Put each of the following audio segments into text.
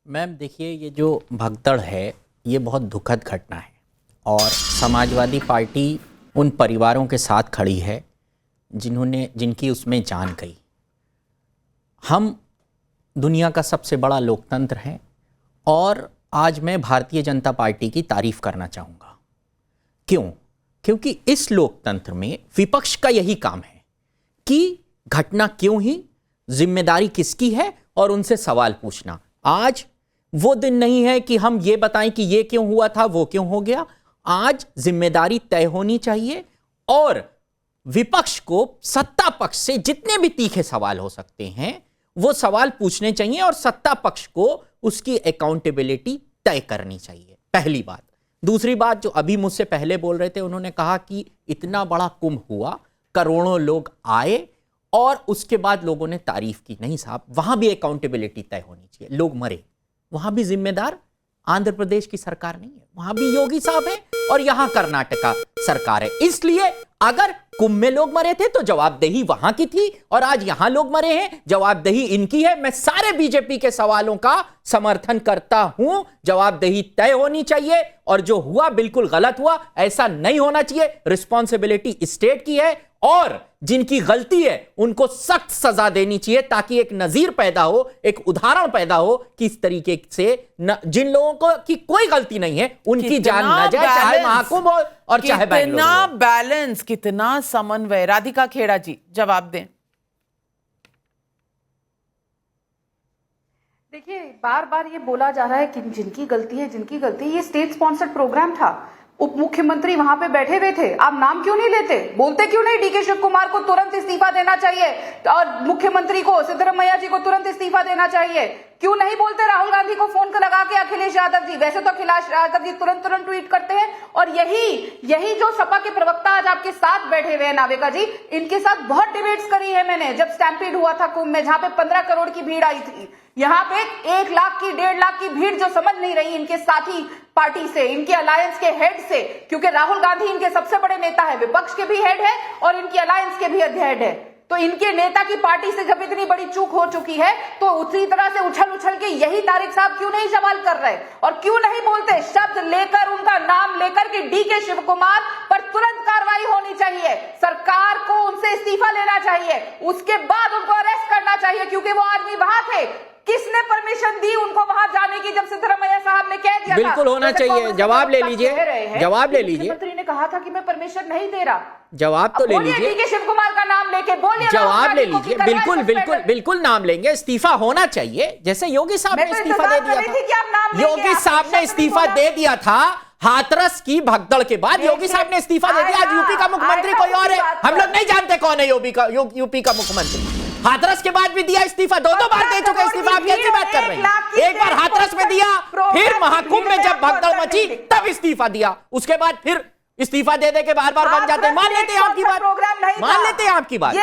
Ma'am देखिए, ये जो भगदड़ है ये बहुत दुखद घटना है और समाजवादी पार्टी उन परिवारों के साथ खड़ी है जिनकी उसमें जान गई। हम दुनिया का सबसे बड़ा लोकतंत्र है और आज मैं भारतीय जनता पार्टी की तारीफ करना चाहूँगा। क्यों? क्योंकि इस लोकतंत्र में विपक्ष का यही काम है कि घटना क्यों ही, जिम्मेदारी किसकी है और उनसे सवाल पूछना। आज वो दिन नहीं है कि हम ये बताएं कि ये क्यों हुआ था, वो क्यों हो गया। आज जिम्मेदारी तय होनी चाहिए और विपक्ष को सत्ता पक्ष से जितने भी तीखे सवाल हो सकते हैं वो सवाल पूछने चाहिए और सत्ता पक्ष को उसकी अकाउंटेबिलिटी तय करनी चाहिए। पहली बात। दूसरी बात, जो अभी मुझसे पहले बोल रहे थे, उन्होंने कहा कि इतना बड़ा कुंभ हुआ, करोड़ों लोग आए और उसके बाद लोगों ने तारीफ की। नहीं साहब, वहां भी अकाउंटेबिलिटी तय होनी चाहिए। लोग मरे, वहां भी जिम्मेदार आंध्र प्रदेश की सरकार नहीं है, वहां भी योगी साहब है और यहां कर्नाटका सरकार है। इसलिए अगर कुंभ में लोग मरे थे तो जवाबदेही वहां की थी और आज यहां लोग मरे हैं, जवाबदेही इनकी है। मैं सारे बीजेपी के सवालों का समर्थन करता हूं। जवाबदेही तय होनी चाहिए और जो हुआ बिल्कुल गलत हुआ, ऐसा नहीं होना चाहिए। रिस्पॉन्सिबिलिटी स्टेट की है और जिनकी गलती है उनको सख्त सजा देनी चाहिए ताकि एक नजीर पैदा हो, एक उदाहरण पैदा हो कि इस तरीके से जिन लोगों को की कोई गलती नहीं है उनकी जान न जाए, चाहे महाकुंभ हो और चाहे बैंगलोर। कितना बैलेंस, कितना समन्वय। राधिका खेड़ा जी जवाब दें। देखिए, बार बार ये बोला जा रहा है कि जिनकी गलती है, जिनकी गलती है। ये स्टेट स्पॉन्सर्ड प्रोग्राम था, उप मुख्यमंत्री वहां पे बैठे हुए थे। आप नाम क्यों नहीं लेते? बोलते क्यों नहीं डीके शिव कुमार को तुरंत इस्तीफा देना चाहिए और मुख्यमंत्री को, सिद्धरामैया जी को तुरंत इस्तीफा देना चाहिए? क्यों नहीं बोलते राहुल गांधी को फोन कर लगा के अखिलेश यादव जी? वैसे तो अखिलेश यादव जी तुरंत ट्वीट करते हैं और यही जो सपा के प्रवक्ता आज आपके साथ बैठे हुए हैं, नाविका जी, इनके साथ बहुत डिबेट्स करी है मैंने। जब स्टैम्पीड हुआ था कुंभ में, जहां पे 15 करोड़ की भीड़ आई थी, यहाँ पे 1 लाख की 1.5 लाख की भीड़ जो समझ नहीं रही इनके साथी पार्टी से, इनके अलायंस के हेड से, क्योंकि राहुल गांधी इनके सबसे बड़े नेता है, विपक्ष के भी हेड है और इनकी अलायंस के भी हेड है। तो इनके नेता की पार्टी से जब इतनी बड़ी चूक हो चुकी है तो उसी तरह से उछल के यही तारिक साहब क्यों नहीं सवाल कर रहे और क्यों नहीं बोलते शब्द लेकर, उनका नाम लेकर कि डीके शिव कुमार पर तुरंत कार्रवाई होनी चाहिए, सरकार को उनसे इस्तीफा लेना चाहिए, उसके बाद उनको अरेस्ट करना चाहिए, क्योंकि वो आदमी वहां थे। किसने परमिशन दी उनको वहां जाने की जब सिद्धरामैया साहब ने कह दिया? बिल्कुल होना चाहिए। जवाब ले लीजिए, जवाब ले लीजिए। मुख्यमंत्री ने कहा था कि मैं परमिशन नहीं दे रहा। जवाब तो ले लीजिए, डीके शिव कुमार का नाम लेके बोलिए, जवाब ले लीजिए। बिल्कुल बिल्कुल बिल्कुल नाम लेंगे। इस्तीफा होना चाहिए, जैसे योगी साहब ने इस्तीफा दे दिया था। योगी साहब ने इस्तीफा दे दिया था हाथरस की भगदड़ के बाद। योगी साहब ने इस्तीफा दे दिया। आज यूपी का मुख्यमंत्री कोई और है, हम लोग नहीं जानते कौन है यूपी का मुख्यमंत्री। हाथरस के बाद भी दिया इस्तीफा, दो बार दे चुके इस्तीफा। आप कैसी बात कर रहे हैं? एक बार हाथरस में दिया, फिर महाकुंभ में जब भगदड़ मची तब इस्तीफा दिया, उसके बाद फिर इस्तीफा दे के बार बन जाते हैं। मान लेते हैं आपकी बात, मान लेते हैं आपकी बात।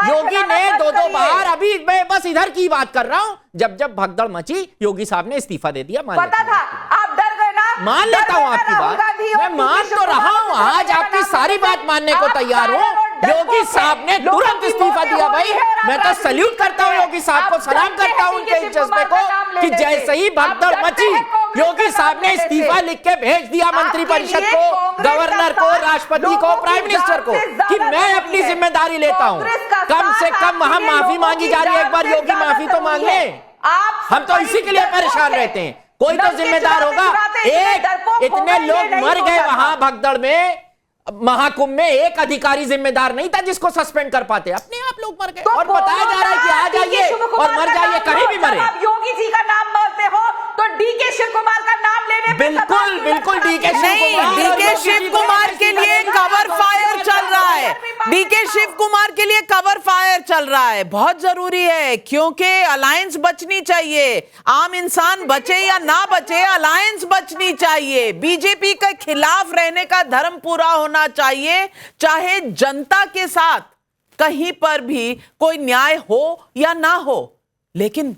योगी ने दो बार, अभी मैं बस इधर की बात कर रहा हूं, जब भगदड़ मची योगी साहब ने इस्तीफा दे दिया। पता था, आप डर गए ना? मान लेता हूं आपकी बात, मैं मान तो रहा हूं। आज आपकी सारी बात मानने को तैयार हूं। योगी साहब ने तुरंत इस्तीफा दिया। भाई मैं तो सल्यूट करता हूं योगी साहब को, सलाम करता हूं उनके जज्बे को कि जैसे ही भगदड़ मची योगी साहब ने इस्तीफा लिख के भेज दिया मंत्रिपरिषद को, गवर्नर को, राष्ट्रपति को, प्राइम मिनिस्टर को कि मैं अपनी जिम्मेदारी लेता हूं। कम से कम वहां माफी मांगी जा रही है, एक बार योगी माफी तो मांग ले। हम तो इसी के लिए परेशान रहते हैं, कोई तो जिम्मेदार होगा। इतने लोग मर गए वहां भगदड़ में, महाकुंभ में, एक अधिकारी जिम्मेदार नहीं था जिसको सस्पेंड कर पाते। अपने आप लोग मर गए और बताया जा रहा है कि आ जाइए और मर जाइए, कहीं भी मरे। आप योगी जी का नाम बोलते हो तो डीके शिव कुमार का नाम लेने पे बिल्कुल डीके शिव कुमार के लिए कवर फायर चल रहा है। डीके शिव कुमार के लिए कवर फायर चल रहा है, बहुत जरूरी है, क्योंकि अलायंस बचनी चाहिए। आम इंसान बचे या ना बचे, अलायंस बचनी चाहिए। बीजेपी के खिलाफ रहने का धर्म पूरा होना चाहिए, चाहे जनता के साथ कहीं पर भी कोई न्याय हो या ना हो, लेकिन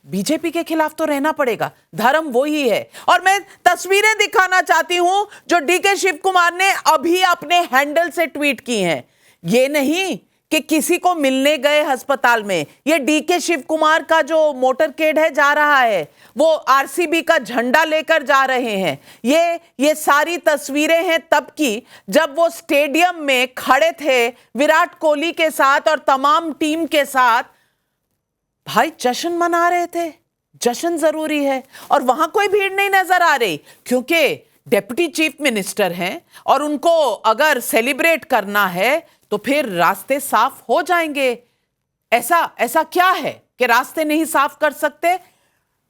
बीजेपी के खिलाफ तो रहना पड़ेगा। धर्म वही है। और मैं तस्वीरें दिखाना चाहती हूं जो डीके शिव कुमार ने अभी अपने हैंडल से ट्वीट की हैं। ये नहीं कि किसी को मिलने गए अस्पताल में, ये डीके शिव कुमार का जो मोटरकेड है जा रहा है, वो आरसीबी का झंडा लेकर जा रहे हैं। ये सारी तस्वीरें हैं तब की जब वो स्टेडियम में खड़े थे विराट कोहली के साथ और तमाम टीम के साथ, भाई जश्न मना रहे थे। जश्न जरूरी है और वहां कोई भीड़ नहीं नजर आ रही, क्योंकि डिप्टी चीफ मिनिस्टर हैं और उनको अगर सेलिब्रेट करना है तो फिर रास्ते साफ हो जाएंगे। ऐसा क्या है कि रास्ते नहीं साफ कर सकते?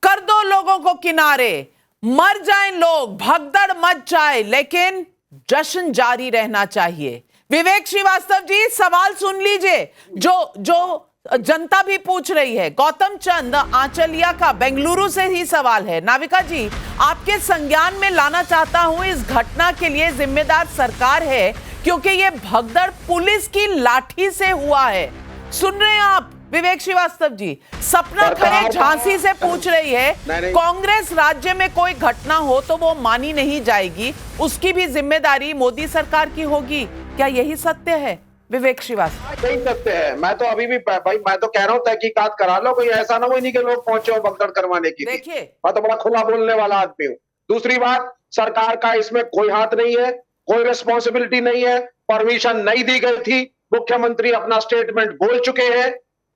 कर दो लोगों को किनारे, मर जाएं लोग, भगदड़ मच जाए, लेकिन जश्न जारी रहना चाहिए। विवेक श्रीवास्तव जी, सवाल सुन लीजिए जो जनता भी पूछ रही है। गौतम चंद आंचलिया का बेंगलुरु से ही सवाल है। नाविका जी, आपके संज्ञान में लाना चाहता हूं, इस घटना के लिए जिम्मेदार सरकार है, क्योंकि यह भगदड़ पुलिस की लाठी से हुआ है। सुन रहे हैं आप विवेक श्रीवास्तव जी? सपना खरे झांसी से पूछ रही है, कांग्रेस राज्य में कोई घटना हो तो वो मानी नहीं जाएगी, उसकी भी जिम्मेदारी मोदी सरकार की होगी। क्या यही सत्य है विवेक श्रीवास्तव? यही सत्य है। मैं तो अभी भी भाई मैं तो कह रहा हूँ तहकीकात करा लो, कोई ऐसा ना हो नहीं कि लोग पहुंचे हो भगदड़ करवाने की। देखिए, मैं तो बड़ा खुला बोलने वाला आदमी हूँ। दूसरी बात, सरकार का इसमें कोई हाथ नहीं है, कोई रिस्पॉन्सिबिलिटी नहीं है, परमिशन नहीं दी गई थी। मुख्यमंत्री अपना स्टेटमेंट बोल चुके हैं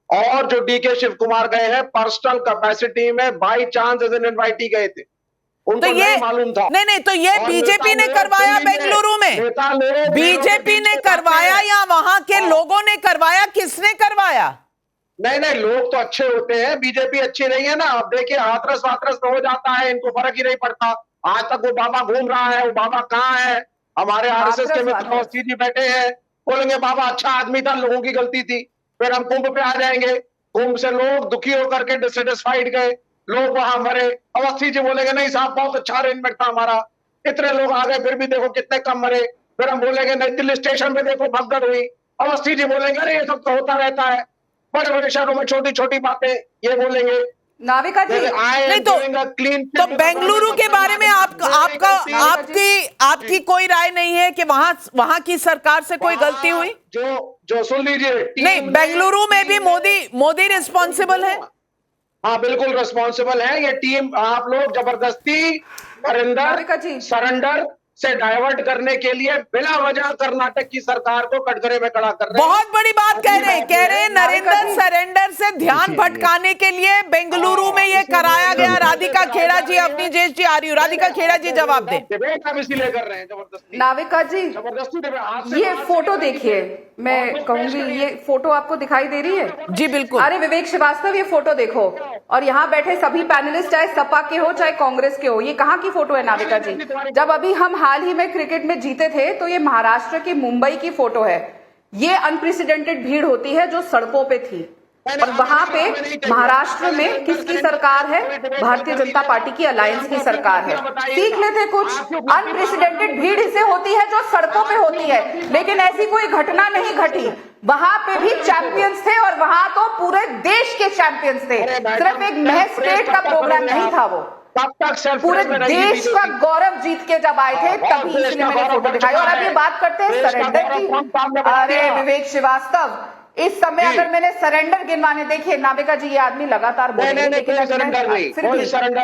और जो डीके शिव कुमार गए हैं पर्सनल कैपेसिटी में, by chance as an invitee गए थे, उनको तो ये मालूम था। नहीं तो ये बीजेपी ने करवाया बेंगलुरु में, बीजेपी ने करवाया या वहां के लोगों ने करवाया? किसने करवाया? नहीं, लोग तो अच्छे होते हैं, बीजेपी अच्छी नहीं है ना। अब देखिए, हाथरस वाथरस तो हो जाता है, इनको फर्क ही नहीं पड़ता। आज तक वो बाबा घूम रहा है, वो बाबा कहाँ है? हमारे आरएसएस के मित्र अवस्थी जी बैठे हैं, बोलेंगे बाबा अच्छा आदमी था, लोगों की गलती थी। फिर हम कुंभ पे आ जाएंगे, कुंभ से लोग दुखी होकर के डिससेटिस्फाइड गए, लोग वहां मरे। अवस्थी जी बोलेंगे नहीं साहब बहुत अच्छा अरेंजमेंट था हमारा, इतने लोग आ गए फिर भी देखो कितने कम मरे। फिर हम बोलेंगे नई दिल्ली स्टेशन पे देखो भगदड़ हुई। अवस्थी जी बोलेंगे अरे ये सब तो होता रहता है, बड़े बड़े शहरों में छोटी छोटी बातें, ये बोलेंगे। नाविका जी, नहीं तो बेंगलुरु के बारे में आपकी कोई राय नहीं है कि वहां की सरकार से कोई गलती हुई? जो सुन लीजिए, नहीं, बेंगलुरु में भी मोदी रिस्पॉन्सिबल है। हाँ बिल्कुल रिस्पॉन्सिबल है ये टीम। आप लोग जबरदस्ती सरेंडर से डाइवर्ट करने के लिए बिना वजह कर्नाटक की सरकार को कटघरे में खड़ा कर रहे हैं। बहुत बड़ी बात कह रहे हैं नरेंद्र सरेंडर से ध्यान भटकाने के लिए बेंगलुरु में ये कराया गया। राधिका खेड़ा जी, अपनी जेश जी आ रही हूँ, राधिका खेड़ा जी जवाब दें। इसीलिए कर रहे हैं जबरदस्ती। नाविका जी, ये फोटो देखिए, मैं कहूंगी ये फोटो आपको दिखाई दे रही है? जी बिल्कुल। अरे विवेक श्रीवास्तव, ये फोटो देखो, और यहाँ बैठे सभी पैनलिस्ट चाहे सपा के हो चाहे कांग्रेस के हो, ये कहाँ की फोटो है नाविका जी? जब अभी हम हाल ही में क्रिकेट में जीते थे तो ये महाराष्ट्र की मुंबई की फोटो है। ये अनप्रेसिडेंटेड भीड़ होती है जो सड़कों पे थी, और वहां पे महाराष्ट्र में किसकी सरकार है? भारतीय जनता पार्टी की अलायंस की सरकार है। सीख लेते कुछ। अनप्रेसिडेंटेड भीड़ इसे होती है जो सड़कों पे होती है, लेकिन ऐसी कोई घटना नहीं घटी। वहां पे भी चैंपियंस थे और वहां तो पूरे देश के चैंपियंस थे, सिर्फ एक महज स्टेट का प्रोग्राम नहीं था, वो पूरे देश का गौरव जीत के जब आए थे तभी इसलिए मैंने फोटो दिखाई। और अब ये बात करते हैं सरेंडर की। अरे विवेक श्रीवास्तव, इस समय अगर मैंने सरेंडर गिनवाने, देखिए नाविका जी ये आदमी लगातार बोल रहे हैं, लेकिन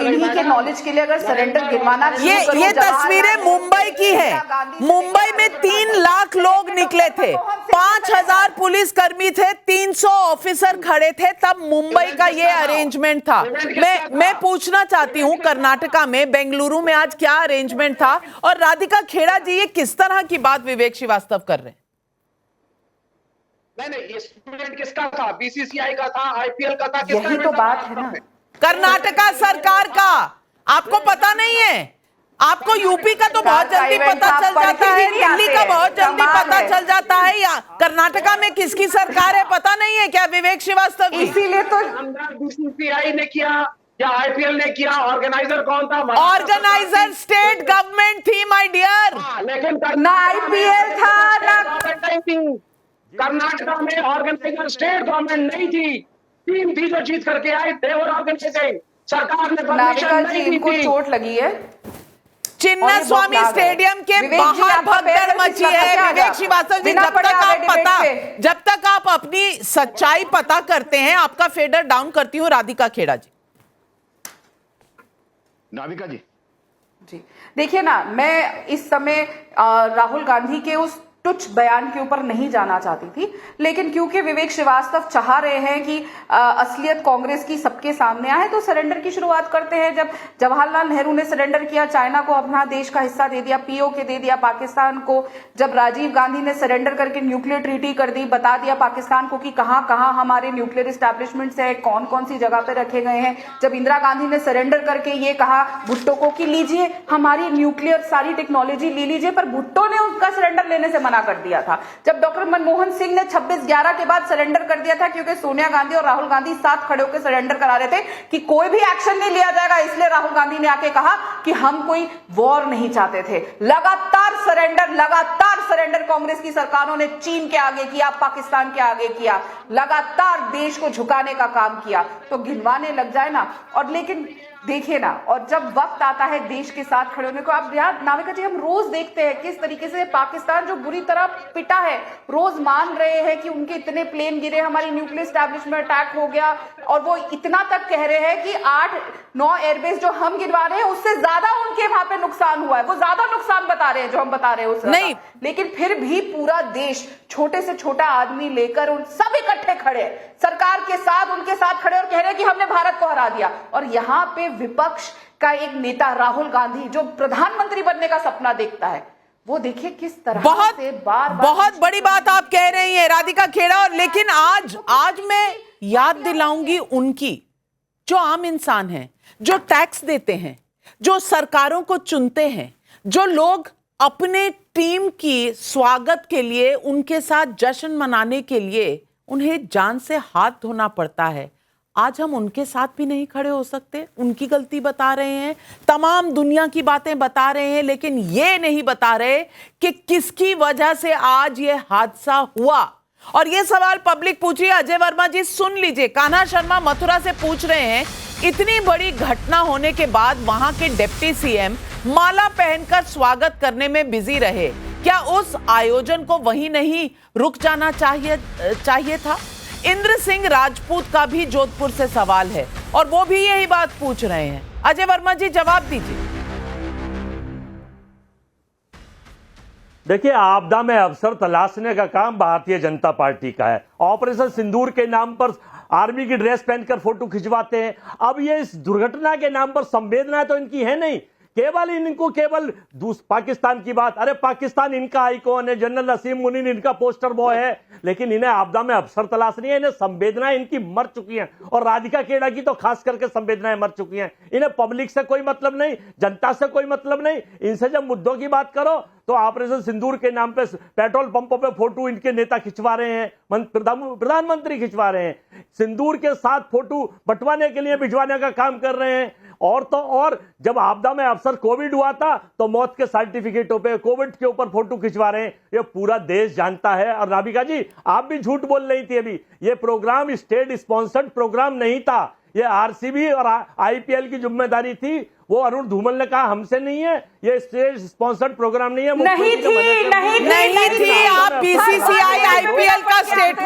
इन्हीं के नॉलेज के लिए अगर सरेंडर गिनवाना, ये तस्वीरें मुंबई की है। मुंबई में 3 लाख लोग निकले थे, 5000 पुलिसकर्मी थे, 300 ऑफिसर खड़े थे, तब मुंबई का ये अरेंजमेंट था। मैं पूछना चाहती हूँ कर्नाटका में, बेंगलुरु में आज क्या अरेंजमेंट था? और राधिका खेड़ा जी, ये किस तरह की बात विवेक श्रीवास्तव कर रहे हैं? नहीं, ये स्टूडेंट किसका था? बीसीसीआई का था, आईपीएल का था, किसका? यही तो बात है ना, कर्नाटका सरकार का। आपको पता नहीं है? आपको यूपी का तो बहुत जल्दी पता चल जाता है, दिल्ली का बहुत जल्दी पता चल जाता है, या कर्नाटका में किसकी सरकार है पता नहीं है क्या विवेक श्रीवास्तव जी? इसीलिए तो बीसीसीआई ने किया या आईपीएल ने किया? ऑर्गेनाइजर कौन था? ऑर्गेनाइजर स्टेट गवर्नमेंट थी माय डियर, लेकिन ना आईपीएल था ना कर्नाटका में ऑर्गेनाइजर स्टेट गवर्नमेंट नहीं थी, टीम थी जो जीत करके आई, देवर ऑर्गेनाइजिंग। सरकार ने नाविका जी, इनको चोट लगी है। चिन्ना स्वामी स्टेडियम के बाहर भगदड़ मची है। विवेक श्रीवास्तव जी, जब तक आप अपनी सच्चाई पता करते हैं, आपका फेडर डाउन करती हूँ राधिका खेड़ा जी। नाविका जी देखिए ना, मैं इस समय राहुल गांधी के उस तुच्छ बयान के ऊपर नहीं जाना चाहती थी, लेकिन क्योंकि विवेक श्रीवास्तव चाह रहे हैं कि असलियत कांग्रेस की सबके सामने आए, तो सरेंडर की शुरुआत करते हैं। जब जवाहरलाल नेहरू ने सरेंडर किया, चाइना को अपना देश का हिस्सा दे दिया, पीओके दे दिया पाकिस्तान को, जब राजीव गांधी ने सरेंडर करके न्यूक्लियर ट्रीटी कर दी, बता दिया पाकिस्तान को कि कहां कहां हमारे न्यूक्लियर एस्टैब्लिशमेंट्स है, कौन कौन सी जगह पे रखे गए हैं, जब इंदिरा गांधी ने सरेंडर करके ये कहा भुट्टो को कि लीजिए हमारी न्यूक्लियर सारी टेक्नोलॉजी ले लीजिए, पर भुट्टो ने उसका सरेंडर लेने से कर दिया था। जब डॉक्टर मनमोहन सिंह ने 26/11 के बाद सरेंडर कर दिया था, क्योंकि सोनिया गांधी और राहुल गांधी साथ खड़े होकर सरेंडर करा रहे थे कि कोई भी एक्शन नहीं लिया जाएगा, इसलिए राहुल गांधी ने आके कहा कि हम कोई वॉर नहीं चाहते थे। लगातार सरेंडर कांग्रेस की सरकारों ने चीन के आगे किया, पाकिस्तान के आगे किया, लगातार देश को झुकाने का काम किया, तो गिनवाने लग जाए ना। और लेकिन देखिए ना, और जब वक्त आता है देश के साथ खड़े होने को, आप यार नाविका जी, हम रोज देखते हैं किस तरीके से पाकिस्तान जो बुरी तरह पिटा है, रोज मान रहे हैं कि उनके इतने प्लेन गिरे, हमारी न्यूक्लियर एस्टैब्लिशमेंट अटैक हो गया, और वो इतना तक कह रहे हैं कि 8-9 एयरबेस जो हम गिरवा रहे हैं उससे ज्यादा उनके वहां पे नुकसान हुआ है। वो ज्यादा नुकसान बता रहे हैं जो हम बता रहे हैं उससे नहीं, लेकिन फिर भी पूरा देश, छोटे से छोटा आदमी लेकर उन सब इकट्ठे खड़े सरकार के साथ, उनके साथ खड़े और कह रहे हैं कि हमने भारत को हरा दिया। और यहाँ पे विपक्ष का एक नेता राहुल गांधी, जो प्रधानमंत्री बनने का सपना देखता है, वो देखिए किस तरह से बहुत बड़ी बात आप कह रही हैं राधिका खेड़ा। और लेकिन आज मैं याद दिलाऊंगी उनकी, जो आम इंसान हैं, जो टैक्स देते हैं, जो सरकारों को चुनते हैं, जो लोग अपने टीम की स्वागत के लिए, उनके साथ जश्न मनाने के लिए उन्हें जान से हाथ धोना पड़ता है। आज हम उनके साथ भी नहीं खड़े हो सकते, उनकी गलती बता रहे हैं, तमाम दुनिया की बातें बता रहे हैं, लेकिन ये नहीं बता रहे कि किसकी वजह से आज ये हादसा हुआ। और ये सवाल पब्लिक पूछ रही है। अजय वर्मा जी सुन लीजिए, कान्हा शर्मा मथुरा से पूछ रहे हैं, इतनी बड़ी घटना होने के बाद वहां के डिप्टी सीएम माला पहनकर स्वागत करने में बिजी रहे, क्या उस आयोजन को वहीं नहीं रुक जाना चाहिए था? इंद्र सिंह राजपूत का भी जोधपुर से सवाल है और वो भी यही बात पूछ रहे हैं। अजय वर्मा जी जवाब दीजिए। देखिए, आपदा में अवसर तलाशने का काम भारतीय जनता पार्टी का है। ऑपरेशन सिंदूर के नाम पर आर्मी की ड्रेस पहनकर फोटो खिंचवाते हैं। अब ये इस दुर्घटना के नाम पर संवेदना तो इनकी है नहीं, केवल पाकिस्तान की बात। अरे पाकिस्तान इनका आइकॉन है, जनरल असीम मुनीर इनका पोस्टर बॉय है, लेकिन इन्हें आपदा में अवसर तलाश नहीं है। इन्हें संवेदनाएं इनकी मर चुकी हैं, और राधिका खेड़ा की तो खास करके संवेदनाएं मर चुकी हैं। इन्हें पब्लिक से कोई मतलब नहीं, जनता से कोई मतलब नहीं। इनसे जब मुद्दों की बात करो तो ऑपरेशन सिंदूर के नाम पे पेट्रोल पंपों पे फोटो इनके नेता खिंचवा रहे हैं, प्रधानमंत्री खिंचवा रहे हैं, सिंदूर के साथ फोटो बंटवाने के लिए भिजवाने का काम कर रहे हैं। और तो और जब आपदा में अफसर कोविड हुआ था तो मौत के सर्टिफिकेटों पे कोविड के ऊपर फोटो खिंचवा रहे हैं। ये पूरा देश जानता है। और राधिका जी, आप भी झूठ बोल रही थी अभी, ये प्रोग्राम स्टेट स्पॉन्सर्ड प्रोग्राम नहीं था, ये आरसीबी और आईपीएल की जिम्मेदारी थी। वो अरुण धूमल ने कहा हमसे नहीं है, ये स्टेट स्पॉन्सर्ड प्रोग्राम नहीं है। नहीं थी, आप बीसीसीआई आईपीएल का स्टेटमेंट